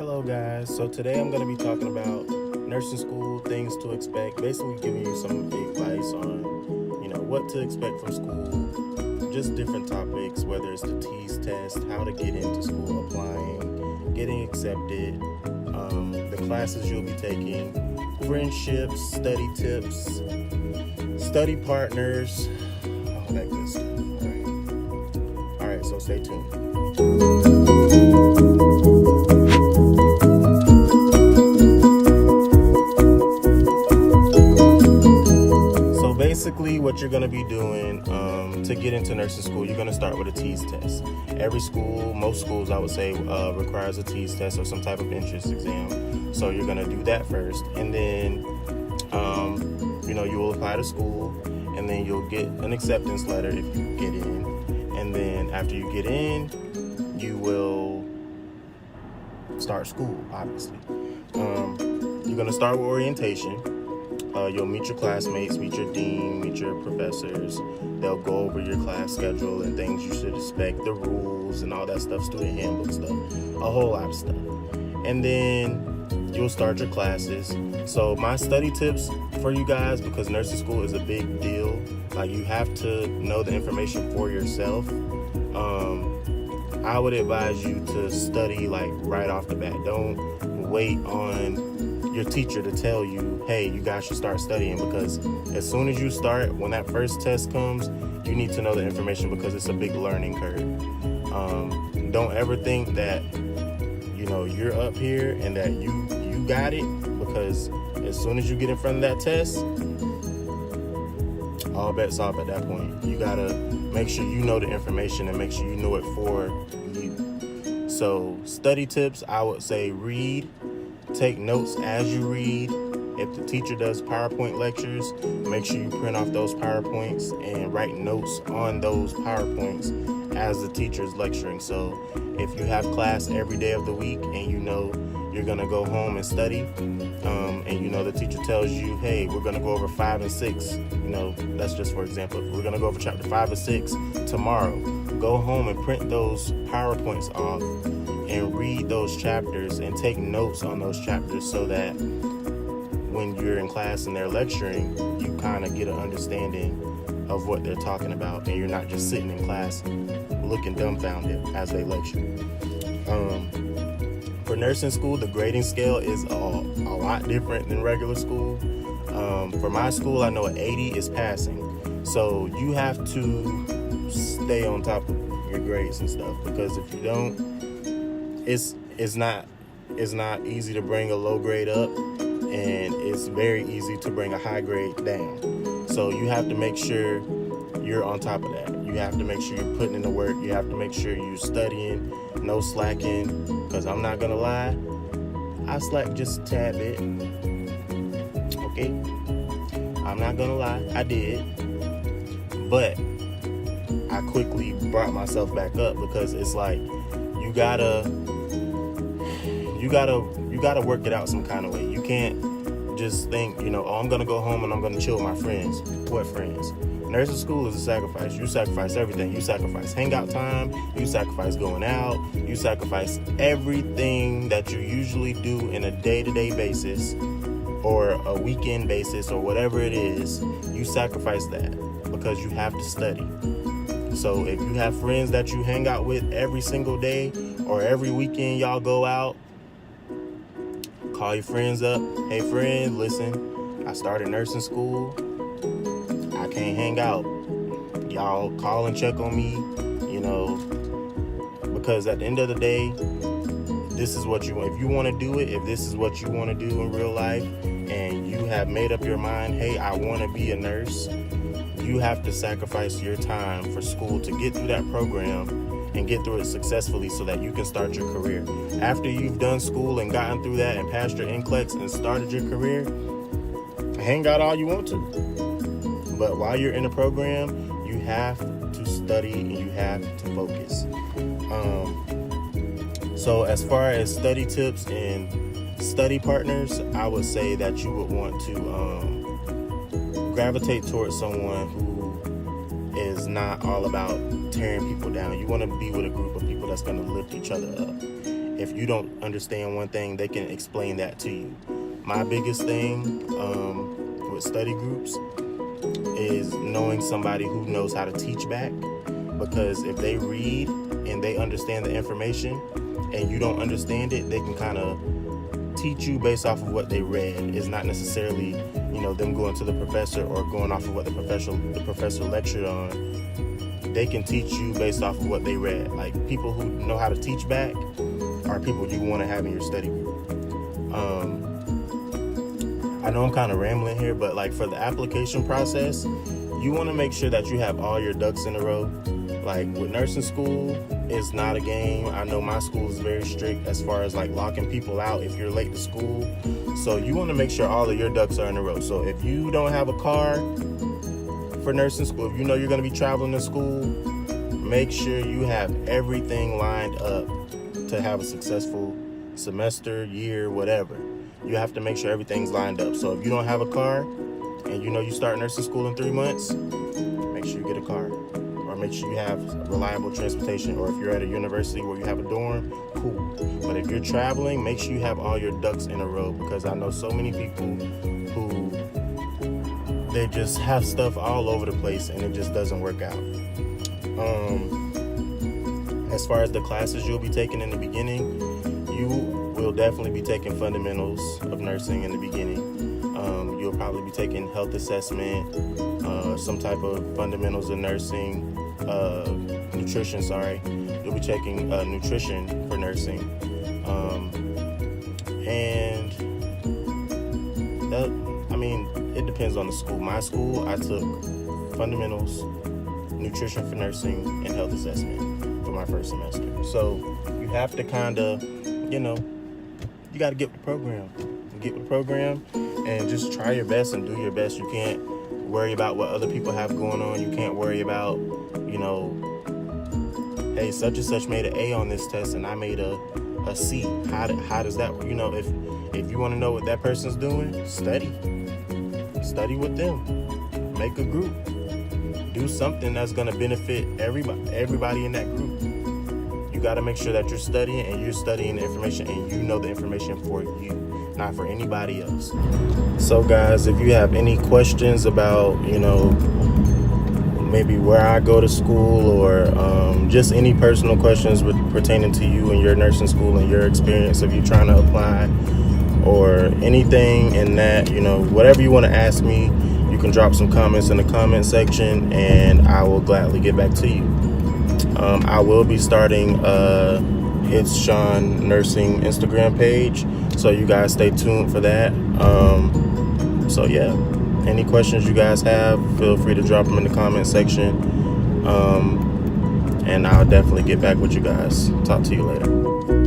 Hello guys, so today I'm going to be talking about nursing school, things to expect, basically giving you some advice on, what to expect from school, just different topics, whether it's the TEAS test, how to get into school, applying, getting accepted, the classes you'll be taking, friendships, study tips, study partners, all that good stuff. All right, so stay tuned. Basically, what you're going to be doing to get into nursing school, you're going to start with a TEAS test. Every school, most schools I would say, requires a TEAS test or some type of entrance exam. So you're going to do that first, and then you will apply to school, and then you'll get an acceptance letter if you get in. And then after you get in, you will start school, obviously. You're going to start with orientation. You'll meet your classmates, meet your dean, meet your professors. They'll go over your class schedule and things you should expect, the rules and all that stuff, student handbook stuff, a whole lot of stuff. And then you'll start your classes. So my study tips for you guys, because nursing school is a big deal, like you have to know the information for yourself. I would advise you to study like right off the bat. Don't wait on your teacher to tell you, hey, you guys should start studying, because as soon as you start, when that first test comes, you need to know the information because it's a big learning curve. Don't ever think that you're up here and that you got it, because as soon as you get in front of that test, all bets off at that point. You gotta make sure you know the information and make sure you know it for you. So study tips, I would say read. Take notes as you read. If the teacher does PowerPoint lectures, make sure you print off those PowerPoints and write notes on those PowerPoints as the teacher is lecturing. So if you have class every day of the week and you're going to go home and study, and the teacher tells you, hey, we're going to go over 5 and 6, that's just for example, we're going to go over chapter 5 and 6 tomorrow. Go home and print those PowerPoints off and read those chapters and take notes on those chapters, so that when you're in class and they're lecturing, you kind of get an understanding of what they're talking about, and you're not just sitting in class looking dumbfounded as they lecture. For nursing school, the grading scale is a lot different than regular school. For my school, I know an 80 is passing, so you have to stay on top of your grades and stuff, because if you don't, it's not easy to bring a low grade up, and it's very easy to bring a high grade down. So you have to make sure you're on top of that. You have to make sure you're putting in the work. You have to make sure you're studying, no slacking, because I'm not gonna lie, I slacked just a tad bit. Okay, I'm not gonna lie, I did, but I quickly brought myself back up, because it's like you gotta work it out some kind of way. You can't just think, I'm gonna go home and I'm gonna chill with my friends. What friends? Nursing school is a sacrifice. You sacrifice everything. You sacrifice hangout time. You sacrifice going out. You sacrifice everything that you usually do in a day-to-day basis or a weekend basis or whatever it is. You sacrifice that because you have to study. So if you have friends that you hang out with every single day or every weekend y'all go out, call your friends up. Hey friend, listen, I started nursing school. I can't hang out. Y'all call and check on me, because at the end of the day, this is what you want. If you want to do it, if this is what you want to do in real life, and you have made up your mind, hey, I want to be a nurse, you have to sacrifice your time for school to get through that program and get through it successfully so that you can start your career. After you've done school and gotten through that and passed your NCLEX and started your career, hang out all you want to. But while you're in the program, you have to study and you have to focus. So as far as study tips and study partners, I would say that you would want to gravitate towards someone who is not all about tearing people down. You want to be with a group of people that's going to lift each other up. if you don't understand one thing, they can explain that to you. My biggest thing with study groups is knowing somebody who knows how to teach back, because if they read and they understand the information and you don't understand it, they can kind of teach you based off of what they read. It's not necessarily, them going to the professor or going off of what the professor lectured on. They can teach you based off of what they read. Like, people who know how to teach back are people you want to have in your study group. I know I'm kind of rambling here, but like, for the application process, you want to make sure that you have all your ducks in a row. Like, with nursing school, it's not a game. I know my school is very strict as far as like locking people out if you're late to school. So you want to make sure all of your ducks are in a row. So if you don't have a car for nursing school, if you know you're going to be traveling to school, make sure you have everything lined up to have a successful semester, year, whatever. You have to make sure everything's lined up. So if you don't have a car and you start nursing school in 3 months, make sure you get a car. Or make sure you have reliable transportation. Or if you're at a university where you have a dorm, cool. But if you're traveling, make sure you have all your ducks in a row, because I know so many people who, they just have stuff all over the place and it just doesn't work out. As far as the classes you'll be taking in the beginning, you will definitely be taking fundamentals of nursing in the beginning. You'll probably be taking health assessment, some type of fundamentals of nursing, nutrition, You'll be taking nutrition for nursing. And it depends on the school. My school, I took fundamentals, nutrition for nursing, and health assessment for my first semester. So you have to kind of, you got to get with the program. Get with the program and just try your best and do your best. You can't worry about what other people have going on. You can't worry about, hey, such and such made an A on this test and I made a C. How does that work? If you want to know what that person's doing, study with them. Make a group. Do something that's going to benefit everybody in that group. You got to make sure that you're studying the information, and you know the information for you, not for anybody else. So guys, if you have any questions about, maybe where I go to school, or just any personal questions pertaining to you and your nursing school and your experience of you trying to apply, or anything in that, whatever you want to ask me, you can drop some comments in the comment section and I will gladly get back to you. I will be starting It's Sean Nursing Instagram page, so you guys stay tuned for that. So yeah, any questions you guys have, feel free to drop them in the comment section, and I'll definitely get back with you guys. Talk to you later.